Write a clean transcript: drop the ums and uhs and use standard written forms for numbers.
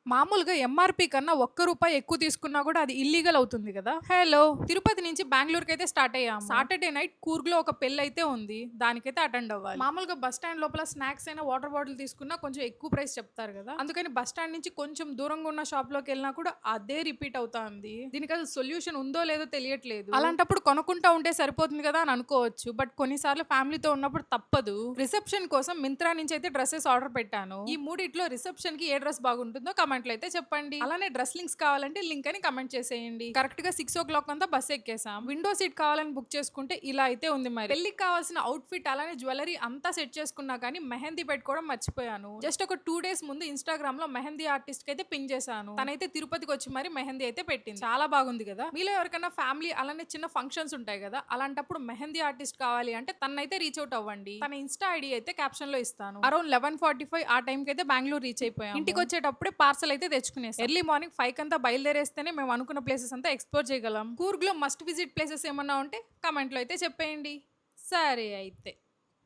మామూలుగా ఎంఆర్‌పీ కన్నా ఒక్క రూపాయి ఎక్కువ తీసుకున్నా కూడా అది ఇల్లీగల్ అవుతుంది కదా! హలో! తిరుపతి నుంచి బెంగుళూరుకైతే స్టార్ట్ అయ్యాము. సాటర్‌డే నైట్ కూర్గ్‌లో ఒక పెళ్లయితే ఉంది. దానికైతే అటెండ్ అవ్వాలి. మామూలుగా బస్ స్టాండ్ లోపల స్నాక్స్ అయినా, వాటర్ బాటిల్ తీసుకున్నా కొంచెం ఎక్కువ ప్రైస్ చెప్తారు కదా! అందుకని బస్ స్టాండ్ నుంచి కొంచెం దూరంగా ఉన్న షాప్‌లోకెళ్ళినా కూడా అదే రిపీట్ అవుతా ఉంది. దీనికి అసలు సొల్యూషన్ ఉందో లేదో తెలియట్లేదు. అలాంటప్పుడు కొనుక్కుంటా ఉంటే సరిపోతుంది కదా అని అనుకోవచ్చు. బట్ కొన్నిసార్లు ఫ్యామిలీతో ఉన్నప్పుడు తప్పదు. రిసెప్షన్ కోసం మింత్రా నుంచి అయితే డ్రెసెస్ ఆర్డర్ పెట్టాను. ఈ మూడిట్లో రిసెప్షన్ కి ఏ డ్రెస్ బాగుంటుందో కమెంట్ లో అయితే చెప్పండి. అలానే డ్రెస్ లింక్స్ కావాలంటే లింక్ అని కమెంట్ చేసేయండి. కరెక్ట్ గా 6 o'clock అంతా బస్ ఎక్కేసాం. విండో సీట్ కావాలని బుక్ చేసుకుంటే ఇలా అయితే ఉంది. మరి పెళ్లికి కావాల్సిన అవుట్ ఫిట్ అలానే జ్యువెలరీ అంతా సెట్ చేసుకున్నా కానీ మెహందీ పెట్టుకోవడం మర్చిపోయాను. జస్ట్ ఒక 2 days ముందు ఇన్స్టాగ్రామ్ లో మెహందీ ఆర్టిస్ట్ కి అయితే పింగ్ చేశాను. తనైతే తిరుపతికి వచ్చి మరి మెహందీ అయితే పెట్టింది. చాలా బాగుంది కదా. మీలో ఎవరికైనా ఫ్యామిలీ అలానే చిన్న ఫంక్షన్స్ ఉంటాయి కదా, అలాంటప్పుడు మెహందీ ఆర్టిస్ట్ కావాలి అంటే తనైతే రీచ్ అవుట్ అవ్వండి. తన ఇన్స్టా ఐడి అయితే క్యాప్షన్ లో ఇస్తాను. అరౌండ్ 11:45 ఆ టైం కి అయితే బెంగళూరు రీచ్ అయిపోయాం. ఇంటికి వచ్చేటప్పుడే పార్సల్ అయితే తెచ్చుకునేసాం. ఎర్లీ మార్నింగ్ 5 కంతా బయలుదేరేస్తేనే మేము అనుకున్న ప్లేసెస్ అంతా ఎక్స్ప్లోర్ చేయగలం. కూర్గ్ లో మస్ట్ విజిట్ ప్లేసెస్ ఏమన్నా ఉంటే కమెంట్ లో అయితే చెప్పేయండి. సరే అయితే.